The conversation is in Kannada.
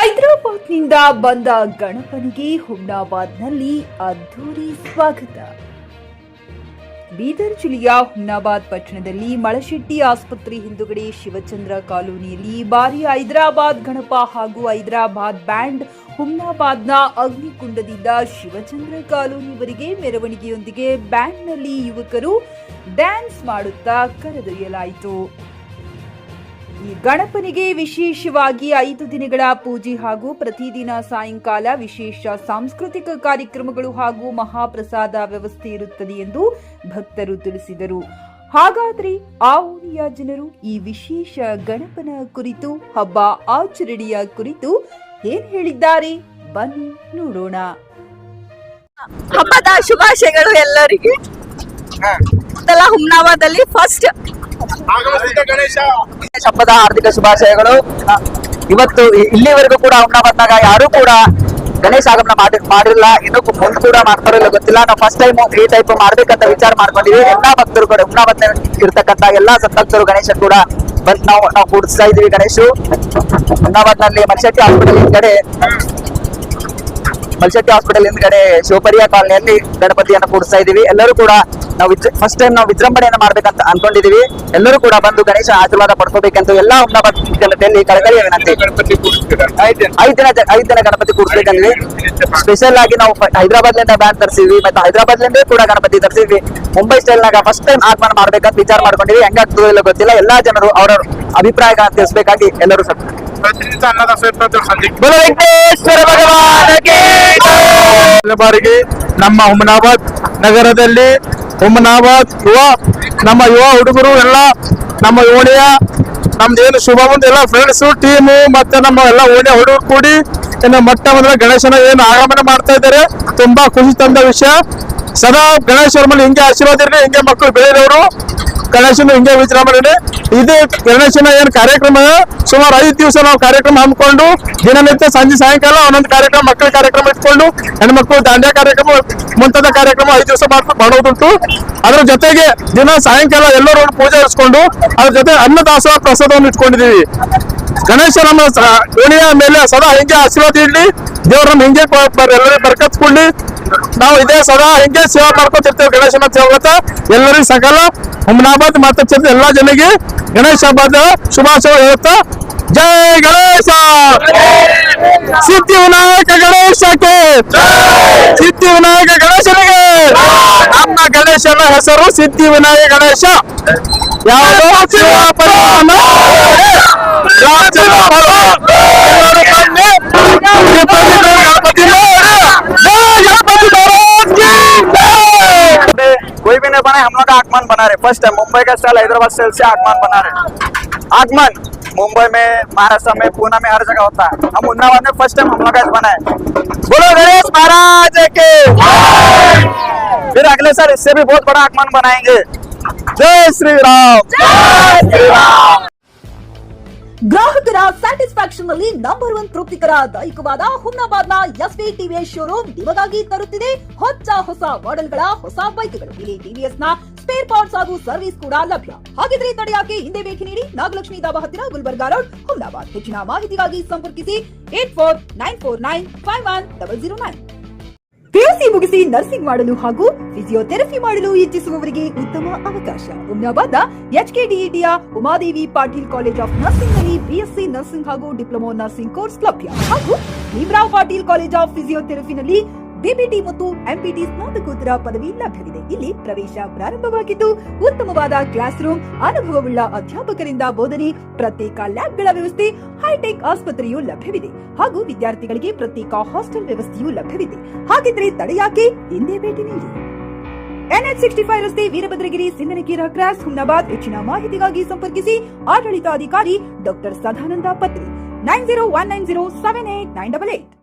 ಹೈದರಾಬಾದ್ನಿಂದ ಬಂದ ಗಣಪನಿಗೆ ಹುಮ್ನಾಬಾದ್ನಲ್ಲಿ ಅದ್ದೂರಿ ಸ್ವಾಗತ. ಬೀದರ್ ಜಿಲ್ಲೆಯ ಹುಮ್ನಾಬಾದ್ ಪಟ್ಟಣದಲ್ಲಿ ಮಳಶೆಟ್ಟಿ ಆಸ್ಪತ್ರೆ ಹಿಂದುಗಡೆ ಶಿವಚಂದ್ರ ಕಾಲೋನಿಯಲ್ಲಿ ಬಾರಿ ಹೈದರಾಬಾದ್ ಗಣಪ ಹಾಗೂ ಹೈದರಾಬಾದ್ ಬ್ಯಾಂಡ್ ಹುಮ್ನಾಬಾದ್ನ ಅಗ್ನಿಕುಂಡದಿಂದ ಶಿವಚಂದ್ರ ಕಾಲೋನಿವರೆಗೆ ಮೆರವಣಿಗೆಯೊಂದಿಗೆ ಬ್ಯಾಂಡ್ನಲ್ಲಿ ಯುವಕರು ಡ್ಯಾನ್ಸ್ ಮಾಡುತ್ತಾ ಕರೆದೊಯ್ಯಲಾಯಿತು. ಈ ಗಣಪನಿಗೆ ವಿಶೇಷವಾಗಿ 5 ದಿನಗಳ ಪೂಜೆ ಹಾಗೂ ಪ್ರತಿದಿನ ಸಾಯಂಕಾಲ ವಿಶೇಷ ಸಾಂಸ್ಕೃತಿಕ ಕಾರ್ಯಕ್ರಮಗಳು ಹಾಗೂ ಮಹಾಪ್ರಸಾದ ವ್ಯವಸ್ಥೆ ಇರುತ್ತದೆ ಎಂದು ಭಕ್ತರು ತಿಳಿಸಿದರು. ಹಾಗಾದರೆ ಆ ಓಣಿಯ ಜನರು ಈ ವಿಶೇಷ ಗಣಪನ ಕುರಿತು, ಹಬ್ಬ ಆಚರಣೆಯ ಕುರಿತು ಏನ್ ಹೇಳಿದ್ದಾರೆ ಬನ್ನಿ ನೋಡೋಣ. ಹಬ್ಬದ ಶುಭಾಶಯಗಳು ಎಲ್ಲರಿಗೆ. ಹುಮ್ನಾಬಾದಲ್ಲಿ ಫಸ್ಟ್ ಗಣೇಶ ಹಬ್ಬದ ಹಾರ್ದಿಕ ಶುಭಾಶಯಗಳು. ಇವತ್ತು ಇಲ್ಲಿವರೆಗೂ ಕೂಡ ಹುಮ್ನಾಬಾದ್ನಾಗ ಯಾರು ಕೂಡ ಗಣೇಶ ಆಗಮನ ಮಾಡಿಲ್ಲ, ಇನ್ನು ಮುಂದೆ ಕೂಡ ಮಾಡ್ತಾರೋ ಇಲ್ಲ ಗೊತ್ತಿಲ್ಲ. ನಾವು ಫಸ್ಟ್ ಟೈಮ್ ಈ ಟೈಪ್ ಮಾಡ್ಬೇಕಂತ ವಿಚಾರ ಮಾಡ್ಕೊಂಡಿವಿ. ಎಲ್ಲಾ ಭಕ್ತರು ಕೂಡ ಹುಮ್ನಾಬಾದ್ ಇರ್ತಕ್ಕಂತ ಎಲ್ಲಾ ಸದ್ಭಕ್ತರು ಗಣೇಶ ಕೂಡ ಬಂದ್ ನಾವು ಕೂಡಿಸ್ತಾ ಇದೀವಿ. ಗಣೇಶು ಹುಮ್ನಾಬಾದ್ ನಲ್ಲಿ ಮಲ್ಶೆಟ್ಟಿ ಹಾಸ್ಪಿಟಲ್ ಹಿಂದ್ಗಡೆ ಶಿವಪರಿಯ ಕಾಲನಿಯಲ್ಲಿ ಗಣಪತಿಯನ್ನು ಕೂಡಿಸ್ತಾ ಇದೀವಿ. ಎಲ್ಲರೂ ಕೂಡ ನಾವು ಫಸ್ಟ್ ಟೈಮ್ ನಾವು ವಿಜೃಂಭಣೆಯನ್ನು ಮಾಡ್ಬೇಕಂತ ಅನ್ಕೊಂಡಿದೀವಿ. ಎಲ್ಲರೂ ಕೂಡ ಬಂದು ಗಣೇಶ ಆಶೀರ್ವಾದ ಪಡ್ಕೋಬೇಕಂತ ಎಲ್ಲಾ ಹುಮ್ನಾಬಾದ್ ಜನತೆಯಲ್ಲಿ ಕಳಕಳಿಯ ವಿನಂತಿ. 5 ದಿನ ಗಣಪತಿ ಕೂಡಿಸ್ಬೇಕಂದ್ವಿ. ಸ್ಪೆಷಲ್ ಆಗಿ ನಾವು ಹೈದರಾಬಾದ್ ಲಿಂದ ಬ್ಯಾಂಡ್ ತರಿಸಿದ್ವಿ, ಮತ್ತೆ ಹೈದರಾಬಾದ್ ಲಿಂದ ಕೂಡ ಗಣಪತಿ ತರಿಸಿದ್ವಿ. ಮುಂಬೈ ಸ್ಟೈಲ್ ನಾಗ ಫಸ್ಟ್ ಟೈಮ್ ಆಗಮನ ಮಾಡ್ಬೇಕಂತ ವಿಚಾರ ಮಾಡ್ಕೊಂಡಿವಿ. ಹೆಂಗಾಗ್ತದೋ ಇಲ್ಲ ಗೊತ್ತಿಲ್ಲ. ಎಲ್ಲಾ ಜನರು ಅವರ ಅಭಿಪ್ರಾಯಗಳನ್ನ ತಿಳಿಸಬೇಕಾಗಿ ಎಲ್ಲರೂ ಬಾರಿಗೆ ನಮ್ಮ ಹುಮ್ನಾಬಾದ್ ನಗರದಲ್ಲಿ ಹುಮ್ನಾಬಾದ್ ನಮ್ಮ ಯುವ ಹುಡುಗರು ಎಲ್ಲ ನಮ್ಮ ಓಣಿಯ ನಮ್ದೇನು ಶುಭ ಮುಂದೆ ಎಲ್ಲ ಫ್ರೆಂಡ್ಸ್ ಟೀಮು ಮತ್ತೆ ನಮ್ಮ ಎಲ್ಲ ಓಣಿಯ ಹುಡುಗರು ಕೂಡಿ ಇನ್ನು ಮೊಟ್ಟ ಮೊದಲ ಗಣೇಶನ ಏನು ಆಗಮನ ಮಾಡ್ತಾ ಇದ್ದಾರೆ. ತುಂಬಾ ಖುಷಿ ತಂದ ವಿಷಯ. ಸದಾ ಗಣೇಶ್ವರ ಮೇಲೆ ಹಿಂಗೆ ಆಶೀರ್ವಾದ ಇರಲಿ, ಹಿಂಗೆ ಮಕ್ಕಳು ಬೆಳೆದವರು ಗಣೇಶನ ಹಿಂಗೆ ವಿಜೃಂಭಣೆ. ಇದೇ ಗಣೇಶನ ಏನ್ ಕಾರ್ಯಕ್ರಮ ಸುಮಾರು 5 ದಿವಸ ನಾವು ಕಾರ್ಯಕ್ರಮ ಹಮ್ಮಿಕೊಂಡು ದಿನನಿತ್ಯ ಸಂಜೆ ಸಾಯಂಕಾಲ ಒಂದೊಂದು ಕಾರ್ಯಕ್ರಮ, ಮಕ್ಕಳ ಕಾರ್ಯಕ್ರಮ ಇಟ್ಕೊಂಡು ಹೆಣ್ಮಕ್ಳು ದಾಂಡ್ಯ ಕಾರ್ಯಕ್ರಮ ಮುಂತಾದ ಕಾರ್ಯಕ್ರಮ 5 ದಿವಸ ಮಾಡೋದುಂಟು. ಅದ್ರ ಜೊತೆಗೆ ದಿನ ಸಾಯಂಕಾಲ ಎಲ್ಲರೂ ಪೂಜೆ ಇರಿಸ್ಕೊಂಡು ಅದ್ರ ಜೊತೆ ಅನ್ನದಾಸೋಹ ಪ್ರಸಾದವನ್ನು ಇಟ್ಕೊಂಡಿದೀವಿ. ಗಣೇಶ ನಮ್ಮ ಓಣಿಯ ಮೇಲೆ ಸದಾ ಹಿಂಗೆ ಆಶೀರ್ವಾದ ಇಡ್ಲಿ, ದೇವ್ರ ನಮ್ ಹಿಂಗೆ ಎಲ್ಲರಿಗೂ ಬರ್ಕತ್ ಕೊಡ್ಲಿ. ನಾವು ಇದೇ ಸದಾ ಹಿಂಗೆ ಸೇವಾ ಮಾಡ್ಕೊತಿರ್ತೇವೆ. ಗಣೇಶನ ಸೇವಕ ಎಲ್ಲರಿಗೂ ಸಕಲ ಹುಮ್ನಾಬಾದ್ ಮತ್ತು ಎಲ್ಲಾ ಜನರಿಗೆ ಗಣೇಶ ಹಬ್ಬದ ಶುಭಾಶಯ ಹೇಳುತ್ತಾ ಜೈ ಗಣೇಶ. ಸಿದ್ಧಿ ವಿನಾಯಕ ಗಣೇಶಕ್ಕೆ, ಸಿದ್ಧಿ ವಿನಾಯಕ ಗಣೇಶನಿಗೆ. ನಮ್ಮ ಗಣೇಶನ ಹೆಸರು ಸಿದ್ಧಿ ವಿನಾಯಕ ಗಣೇಶ. ಯಾವುದೋ कोई भी नहीं बना, हम लोग का आगमन बना रहे. फर्स्ट टाइम मुंबई का स्टाइल हैदराबाद स्टाइल से आगमन बना रहे. आगमन मुंबई में, महाराष्ट्र में, पुणे में हर जगह होता है. हम हुम्नाबाद में फर्स्ट टाइम हम लोग का बनाए. बोलो गणेश महाराज के. फिर अगले साल इससे भी बहुत बड़ा आगमन बनाएंगे. जय श्री राम. जय श्री राम. ಗ್ರಾಹಕರ ಸ್ಯಾಟಿಸ್ಫ್ಯಾಕ್ಷನ್ ನಲ್ಲಿ ನಂಬರ್ 1 ತೃಪ್ತಿಕರ ದೈಹಿಕವಾದ ಹುಮ್ನಾಬಾದ್ನ ಎಸ್ವಿ ಟಿವಿಎಸ್ ಶೋರೂಮ್ ನಿಮಗಾಗಿ ತರುತ್ತಿದೆ ಹೊಸ ಮಾಡೆಲ್ಗಳ ಹೊಸ ಬೈಕ್ಗಳು. ಇಲ್ಲಿ ಟಿವಿಎಸ್ ನ ಸ್ಪೇರ್ ಪಾರ್ಟ್ಸ್ ಹಾಗೂ ಸರ್ವಿಸ್ ಕೂಡ ಲಭ್ಯ. ಹಾಗಿದ್ರೆ ತಡೆಯಾಕೆ ಹಿಂದೆ ಭೇಟಿ ನೀಡಿ ನಾಗಲಕ್ಷ್ಮಿ ದಾಬಾ ಹತ್ತಿರ ಗುಲ್ಬರ್ಗಾ ರೋಡ್ ಹುಮ್ನಾಬಾದ್. ಹೆಚ್ಚಿನ ಮಾಹಿತಿಗಾಗಿ ಸಂಪರ್ಕಿಸಿ 8494951009. ಪಿಯುಸಿ ಮುಗಿಸಿ ನರ್ಸಿಂಗ್ ಮಾಡಲು ಹಾಗೂ ಫಿಸಿಯೋಥೆರಪಿ ಮಾಡಲು ಇಚ್ಛಿಸುವವರಿಗೆ ಉತ್ತಮ ಅವಕಾಶ. ಹುಮ್ನಾಬಾದ್ನ ಎಚ್ಕೆಡಿಇಟಿಯ Umadevi Patil college of nursing ನಲ್ಲಿ ಬಿಎಸ್ಸಿ ನರ್ಸಿಂಗ್ ಹಾಗೂ ಡಿಪ್ಲೊಮಾ ನರ್ಸಿಂಗ್ ಕೋರ್ಸ್ ಲಭ್ಯ. ಹಾಗೂ ಭೀಮರಾವ್ ಪಾಟೀಲ್ ಕಾಲೇಜ್ ಆಫ್ ಫಿಸಿಯೋಥೆರಪಿನಲ್ಲಿ ಬಿಪಿಟಿ ಮತ್ತು ಎಂಪಿಟಿ ಸ್ನಾತಕೋತ್ತರ ಪದವಿ ಲಭ್ಯವಿದೆ. ಇಲ್ಲಿ ಪ್ರವೇಶ ಪ್ರಾರಂಭವಾಗಿದ್ದು ಉತ್ತಮವಾದ ಕ್ಲಾಸ್ ರೂಮ್, ಅನುಭವವುಳ್ಳ ಅಧ್ಯಾಪಕರಿಂದ ಬೋಧನೆ, ಪ್ರತ್ಯೇಕ ಲ್ಯಾಬ್ಗಳ ವ್ಯವಸ್ಥೆ, ಹೈಟೆಕ್ ಆಸ್ಪತ್ರೆಯೂ ಲಭ್ಯವಿದೆ. ಹಾಗೂ ವಿದ್ಯಾರ್ಥಿಗಳಿಗೆ ಪ್ರತ್ಯೇಕ ಹಾಸ್ಟೆಲ್ ವ್ಯವಸ್ಥೆಯೂ ಲಭ್ಯವಿದೆ. ಹಾಗಿದ್ರೆ ತಡೆಯಾಕೆ ಹಿಂದೆ ಭೇಟಿ ನೀಡಿ. NH65 ರಸ್ತೆ, ವೀರಭದ್ರಗಿರಿ, ಸಿಂಗನಕೀರ ಕ್ರಾಸ್, ಹುಮ್ನಾಬಾದ್. ಹೆಚ್ಚಿನ ಮಾಹಿತಿಗಾಗಿ ಸಂಪರ್ಕಿಸಿ ಆಡಳಿತಾಧಿಕಾರಿ ಡಾಕ್ಟರ್ ಸದಾನಂದ ಪತ್ರಿ 9019078988.